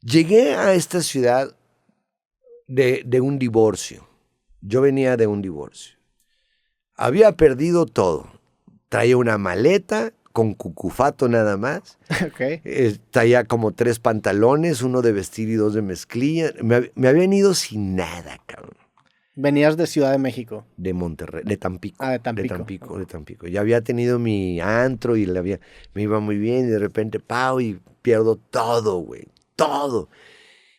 Llegué a esta ciudad de un divorcio. Yo venía de un divorcio. Había perdido todo. Traía una maleta con cucufato nada más. Ok. Traía como 3 pantalones, uno de vestir y 2 de mezclilla. Me habían ido sin nada, cabrón. Venías de Ciudad de México. De Monterrey, de Tampico. Ah, de Tampico. De Tampico. Ya había tenido mi antro y me iba muy bien y de repente, y pierdo todo, güey. Todo.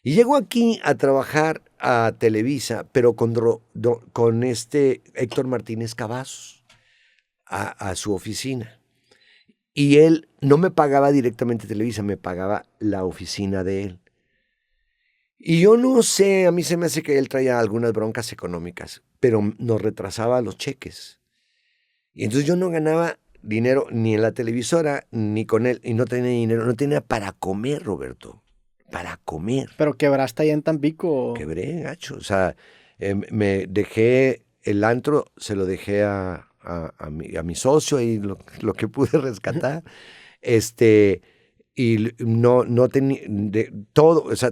Y llego aquí a trabajar a Televisa, pero con Héctor Martínez Cavazos, a su oficina. Y él no me pagaba directamente Televisa, me pagaba la oficina de él. Y yo no sé, a mí se me hace que él traía algunas broncas económicas, pero nos retrasaba los cheques. Y entonces yo no ganaba dinero ni en la televisora, ni con él, y no tenía dinero, no tenía para comer, Roberto, para comer. ¿Pero quebraste ahí en Tampico? Quebré, gacho. O sea, me dejé el antro, se lo dejé a mi socio y lo que pude rescatar. Y no tenía todo, o sea,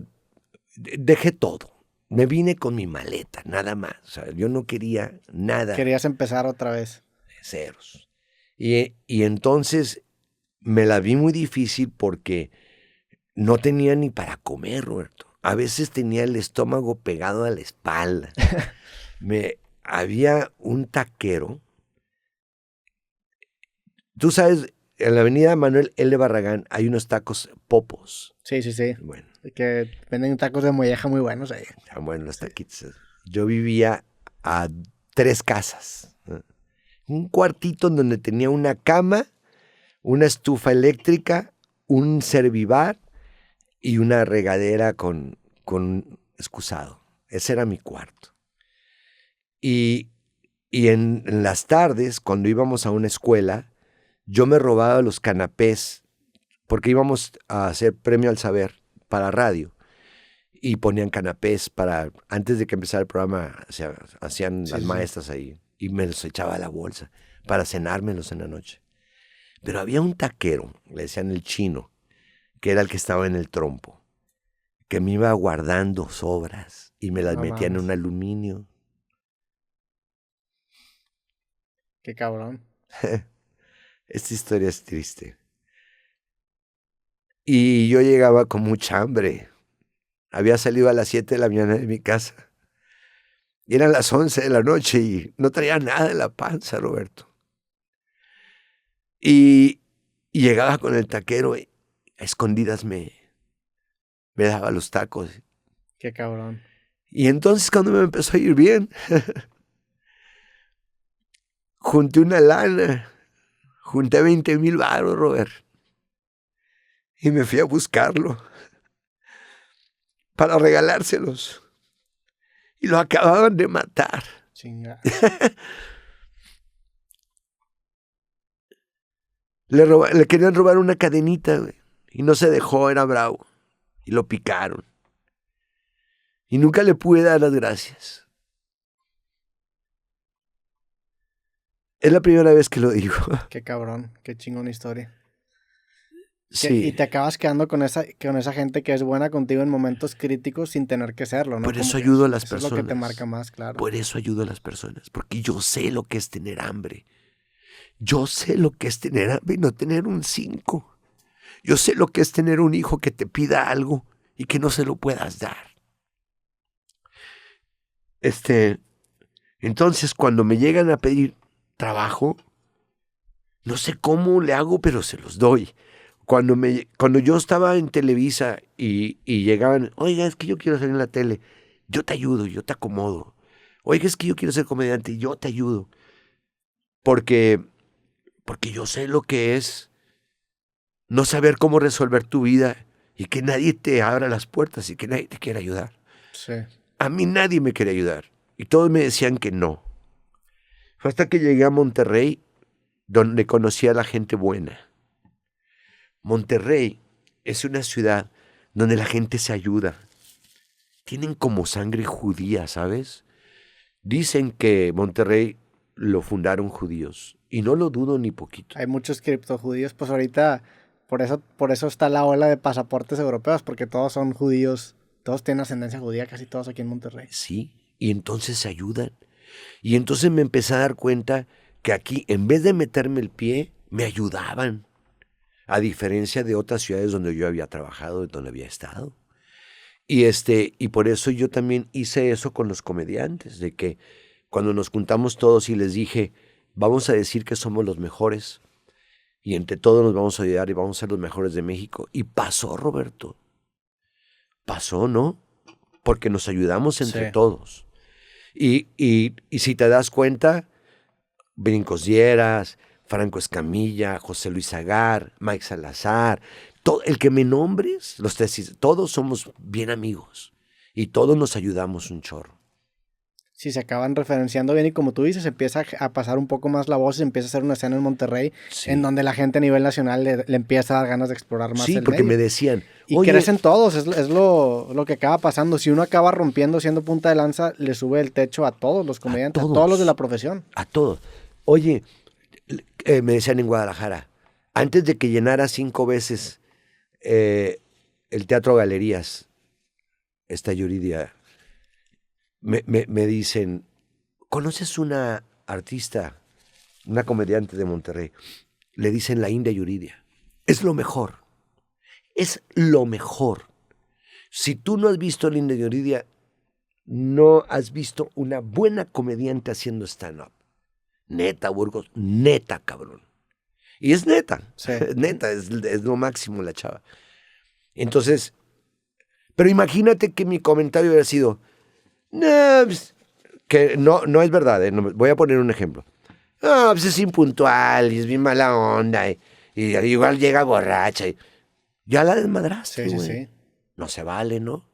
dejé todo. Me vine con mi maleta, nada más. O sea, yo no quería nada. Querías empezar otra vez. Ceros. Y entonces me la vi muy difícil porque no tenía ni para comer, Roberto. A veces tenía el estómago pegado a la espalda. Había un taquero. Tú sabes, en la avenida Manuel L. Barragán hay unos tacos popos. Sí. Bueno. Que venden tacos de molleja muy buenos ahí. Están buenos los taquitos. Yo vivía a 3 casas. Un cuartito en donde tenía una cama, una estufa eléctrica, un servibar y una regadera con excusado. Ese era mi cuarto. Y en las tardes, cuando íbamos a una escuela, yo me robaba los canapés, porque íbamos a hacer Premio al Saber para radio, y ponían canapés antes de que empezara el programa, hacían las maestras ahí, y me los echaba a la bolsa para cenármelos en la noche. Pero había un taquero, le decían el Chino, que era el que estaba en el trompo, que me iba guardando sobras y me las metía en un aluminio. Qué cabrón. Esta historia es triste. Y yo llegaba con mucha hambre. Había salido a las 7 de la mañana de mi casa. Y eran las 11 de la noche y no traía nada en la panza, Roberto. Y llegaba con el taquero y a escondidas me daba los tacos. Qué cabrón. Y entonces cuando me empezó a ir bien, junté una lana, junté 20,000 varos, Robert. Y me fui a buscarlo para regalárselos. Y lo acababan de matar. Chinga. Le querían robar una cadenita, güey. Y no se dejó, era bravo. Y lo picaron. Y nunca le pude dar las gracias. Es la primera vez que lo digo. Qué cabrón, qué chingona historia. Sí. Y te acabas quedando con esa gente que es buena contigo en momentos críticos sin tener que serlo, ¿no? Por eso ayudo a las personas. Eso es lo que te marca más, claro. Por eso ayudo a las personas. Porque yo sé lo que es tener hambre. Yo sé lo que es tener hambre y no tener un 5. Yo sé lo que es tener un hijo que te pida algo y que no se lo puedas dar. Entonces, cuando me llegan a pedir trabajo, no sé cómo le hago, pero se los doy. Cuando yo estaba en Televisa y llegaban, oiga, es que yo quiero salir en la tele, yo te ayudo, yo te acomodo. Oiga, es que yo quiero ser comediante, yo te ayudo. Porque yo sé lo que es no saber cómo resolver tu vida y que nadie te abra las puertas y que nadie te quiera ayudar. Sí. A mí nadie me quería ayudar y todos me decían que no. Fue hasta que llegué a Monterrey donde conocí a la gente buena. Monterrey es una ciudad donde la gente se ayuda. Tienen como sangre judía, ¿sabes? Dicen que Monterrey lo fundaron judíos y no lo dudo ni poquito. Hay muchos criptojudíos, pues ahorita Por eso está la ola de pasaportes europeos, porque todos son judíos, todos tienen ascendencia judía, casi todos aquí en Monterrey. Sí, y entonces se ayudan. Y entonces me empecé a dar cuenta que aquí, en vez de meterme el pie, me ayudaban. A diferencia de otras ciudades donde yo había trabajado, donde había estado. Y por eso yo también hice eso con los comediantes, de que cuando nos juntamos todos y les dije, vamos a decir que somos los mejores, y entre todos nos vamos a ayudar y vamos a ser los mejores de México. Y pasó, Roberto. Pasó, ¿no? Porque nos ayudamos entre todos. Y si te das cuenta, Brincos Dieras, Franco Escamilla, José Luis Agar, Mike Salazar, el que me nombres, los tesis, todos somos bien amigos y todos nos ayudamos un chorro. Sí, se acaban referenciando bien y como tú dices, empieza a pasar un poco más la voz y se empieza a hacer una escena en Monterrey en donde la gente a nivel nacional le empieza a dar ganas de explorar más el porque medio. me decían... Y crecen todos, es lo que acaba pasando. Si uno acaba rompiendo siendo punta de lanza, le sube el techo a todos los comediantes, a todos los de la profesión. A todos. Oye, me decían en Guadalajara, antes de que llenara 5 veces el Teatro Galerías, esta Yuridia, me dicen, ¿conoces una artista, una comediante de Monterrey? Le dicen la India Yuridia. Es lo mejor. Es lo mejor. Si tú no has visto la India Yuridia, no has visto una buena comediante haciendo stand-up. Neta, Burgos, neta, cabrón. Y es neta, neta, es lo máximo la chava. Entonces, pero imagínate que mi comentario hubiera sido, no, pues, que no es verdad, voy a poner un ejemplo. No, pues es impuntual y es bien mala onda y igual llega borracha y ya la desmadraste, güey. Sí. No se vale, ¿no? O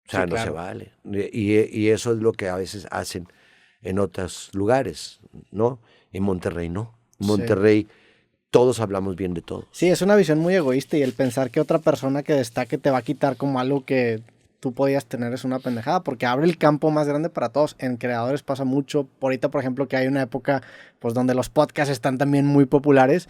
sea, no se vale. Y eso es lo que a veces hacen en otros lugares, ¿no? En Monterrey no. En Monterrey todos hablamos bien de todos. Sí, es una visión muy egoísta y el pensar que otra persona que destaque te va a quitar como algo que tú podías tener es una pendejada, porque abre el campo más grande para todos. En creadores pasa mucho. Ahorita, por ejemplo, que hay una época pues donde los podcasts están también muy populares.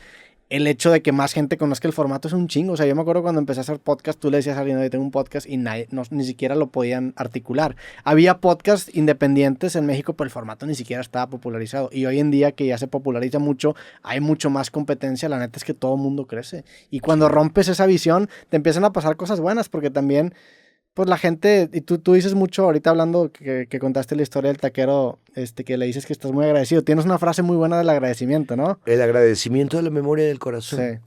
El hecho de que más gente conozca el formato es un chingo. O sea, yo me acuerdo cuando empecé a hacer podcast, tú le decías a alguien, oye, tengo un podcast y ni siquiera lo podían articular. Había podcasts independientes en México, pero el formato ni siquiera estaba popularizado. Y hoy en día que ya se populariza mucho, hay mucho más competencia. La neta es que todo el mundo crece. Y cuando rompes esa visión, te empiezan a pasar cosas buenas, porque también... Pues la gente, y tú dices mucho, ahorita hablando que contaste la historia del taquero, que le dices que estás muy agradecido. Tienes una frase muy buena del agradecimiento, ¿no? El agradecimiento de la memoria del corazón. Sí.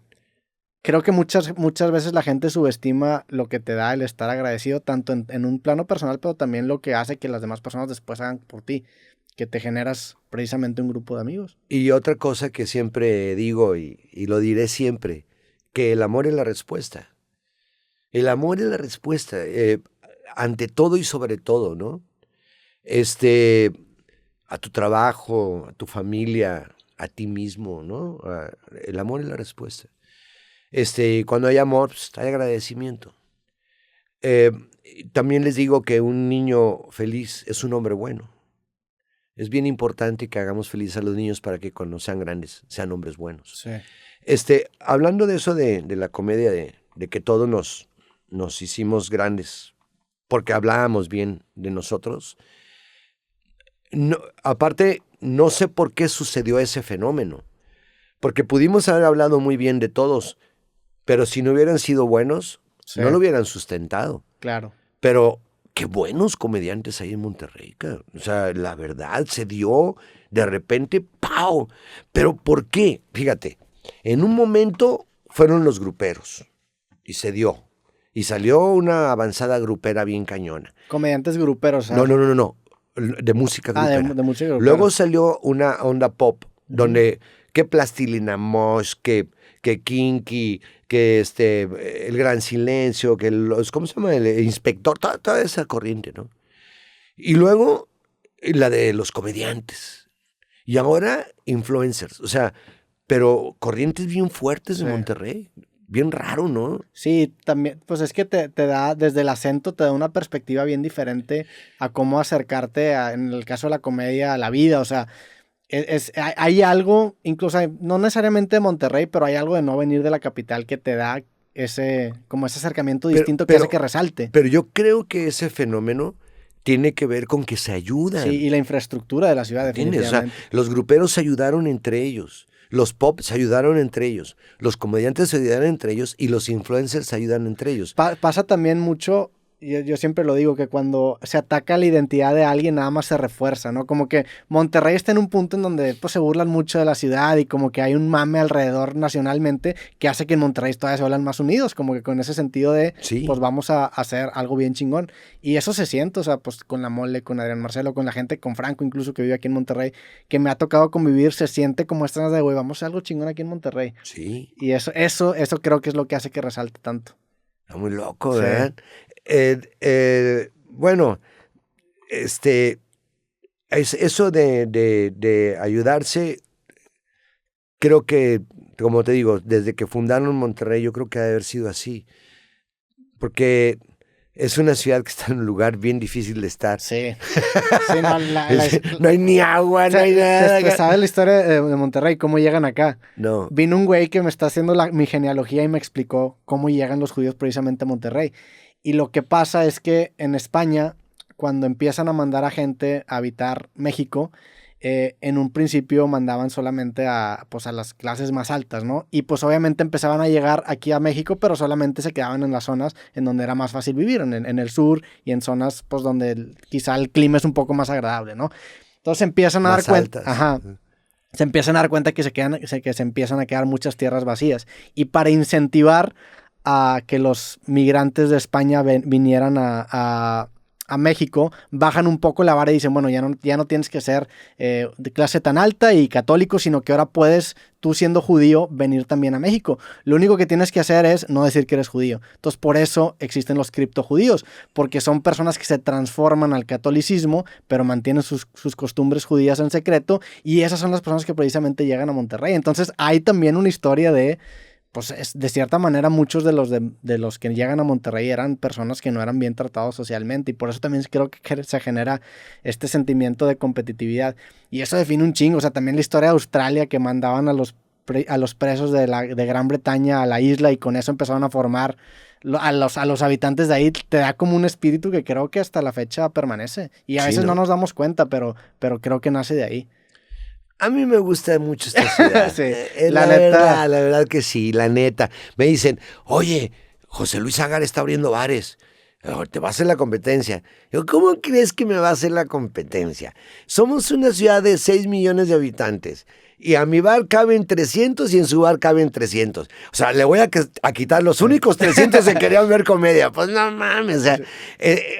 Creo que muchas veces la gente subestima lo que te da el estar agradecido, tanto en un plano personal, pero también lo que hace que las demás personas después hagan por ti, que te generas precisamente un grupo de amigos. Y otra cosa que siempre digo, y lo diré siempre, que el amor es la respuesta. El amor es la respuesta, ante todo y sobre todo, ¿no? A tu trabajo, a tu familia, a ti mismo, ¿no? El amor es la respuesta. Cuando hay amor, pues, hay agradecimiento. También les digo que un niño feliz es un hombre bueno. Es bien importante que hagamos felices a los niños para que cuando sean grandes sean hombres buenos. Sí. Hablando de eso de la comedia, de que todos nos hicimos grandes porque hablábamos bien de nosotros. No, aparte, no sé por qué sucedió ese fenómeno, porque pudimos haber hablado muy bien de todos, pero si no hubieran sido buenos, no lo hubieran sustentado. Claro. Pero qué buenos comediantes hay en Monterrey, cabrón. O sea, la verdad, se dio de repente, ¡pau! ¿Pero por qué? Fíjate, en un momento fueron los gruperos y se dio. Y salió una avanzada grupera bien cañona. Comediantes gruperos. No. De música grupera. De música grupera. Luego salió una onda pop, donde que Plastilina Mosh, que Kinky, que El Gran Silencio, que ¿cómo se llama? El Inspector, toda esa corriente, ¿no? Y luego la de los comediantes. Y ahora influencers. O sea, pero corrientes bien fuertes de Monterrey. Bien raro, ¿no? Sí, también, pues es que te da, desde el acento, te da una perspectiva bien diferente a cómo acercarte, en el caso de la comedia, a la vida. O sea, hay algo, incluso no necesariamente de Monterrey, pero hay algo de no venir de la capital que te da como ese acercamiento distinto que hace que resalte. Pero yo creo que ese fenómeno tiene que ver con que se ayudan. Sí, y la infraestructura de la ciudad, definitivamente. O sea, los gruperos se ayudaron entre ellos, los pop se ayudaron entre ellos, los comediantes se ayudaron entre ellos y los influencers se ayudan entre ellos. Pasa también mucho. Yo siempre lo digo, que cuando se ataca la identidad de alguien nada más se refuerza, ¿no? Como que Monterrey está en un punto en donde pues, se burlan mucho de la ciudad y como que hay un mame alrededor nacionalmente que hace que en Monterrey todavía se vuelvan más unidos, como que con ese sentido de, sí, pues vamos a hacer algo bien chingón. Y eso se siente, o sea, pues con La Mole, con Adrián Marcelo, con la gente, con Franco incluso que vive aquí en Monterrey, que me ha tocado convivir, se siente como estas de, güey, vamos a hacer algo chingón aquí en Monterrey. Sí. Y eso creo que es lo que hace que resalte tanto. Está muy loco, ¿verdad? Sí. Bueno, eso de ayudarse, creo que, como te digo, desde que fundaron Monterrey, yo creo que ha de haber sido así. Porque es una ciudad que está en un lugar bien difícil de estar. Sí. No hay ni agua, no hay nada. ¿Sabes la historia de Monterrey? ¿Cómo llegan acá? No. Vino un güey que me está haciendo mi genealogía y me explicó cómo llegan los judíos precisamente a Monterrey. Y lo que pasa es que en España, cuando empiezan a mandar a gente a habitar México, en un principio mandaban solamente a las clases más altas, ¿no? Y pues obviamente empezaban a llegar aquí a México, pero solamente se quedaban en las zonas en donde era más fácil vivir, en el sur y en zonas pues donde quizá el clima es un poco más agradable, ¿no? Entonces empiezan a dar cuenta. Ajá. Se empiezan a dar cuenta que se empiezan a quedar muchas tierras vacías. Y para incentivar a que los migrantes de España vinieran a México, bajan un poco la vara y dicen, bueno, ya no tienes que ser de clase tan alta y católico, sino que ahora puedes, tú siendo judío, venir también a México. Lo único que tienes que hacer es no decir que eres judío. Entonces, por eso existen los criptojudíos, porque son personas que se transforman al catolicismo, pero mantienen sus costumbres judías en secreto, y esas son las personas que precisamente llegan a Monterrey. Entonces, hay también una historia de... Pues de cierta manera muchos de los que llegan a Monterrey eran personas que no eran bien tratados socialmente, y por eso también creo que se genera este sentimiento de competitividad, y eso define un chingo. O sea, también la historia de Australia, que mandaban a los presos de Gran Bretaña a la isla y con eso empezaron a formar a los habitantes de ahí, te da como un espíritu que creo que hasta la fecha permanece, y a veces no nos damos cuenta, pero creo que nace de ahí. A mí me gusta mucho esta ciudad. Sí, la verdad que sí, la neta. Me dicen, oye, José Luis Agar está abriendo bares. Te va a hacer la competencia. Yo, ¿cómo crees que me va a hacer la competencia? Somos una ciudad de 6 millones de habitantes. Y a mi bar caben 300 y en su bar caben 300. O sea, le voy a quitar los únicos 300 que querían ver comedia. Pues no mames. O sea,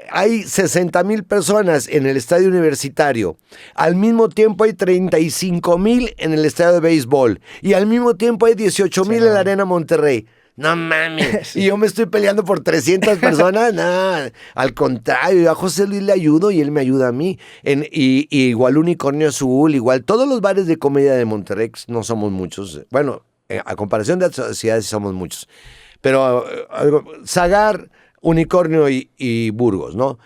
hay 60,000 personas en el estadio universitario. Al mismo tiempo hay 35,000 en el estadio de béisbol. Y al mismo tiempo hay 18,000 en la Arena Monterrey. No mames. Sí. Y yo me estoy peleando por 300 personas. Nada. Al contrario, yo a José Luis le ayudo y él me ayuda a mí. Y igual Unicornio Azul, igual todos los bares de comedia de Monterrey, no somos muchos. Bueno, a comparación de otras ciudades somos muchos. Pero Zagar, Unicornio y Burgos, ¿no?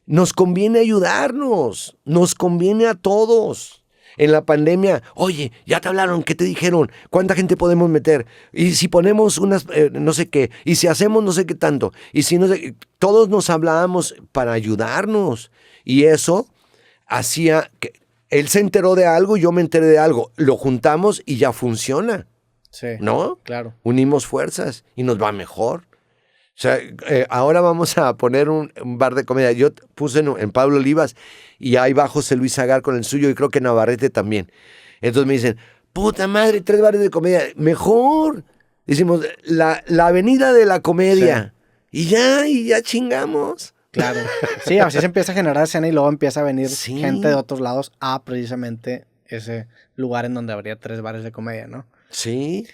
Nos conviene ayudarnos. Nos conviene a todos. En la pandemia, oye, ya te hablaron, ¿qué te dijeron? ¿Cuánta gente podemos meter? Y si ponemos unas, no sé qué, y si hacemos no sé qué tanto, y si no sé, todos nos hablábamos para ayudarnos. Y eso hacía que él se enteró de algo, yo me enteré de algo, lo juntamos y ya funciona. Sí, ¿no? Claro. Unimos fuerzas y nos va mejor. O sea, ahora vamos a poner un bar de comedia. Yo puse en Pablo Olivas y ahí va José Luis Agar con el suyo y creo que Navarrete también. Entonces me dicen, puta madre, 3 bares de comedia. Mejor. Decimos, la avenida de la comedia. Sí. Y ya chingamos. Claro. Sí, así se empieza a generar escena y luego empieza a venir gente de otros lados a precisamente ese lugar en donde habría 3 bares de comedia, ¿no? Sí.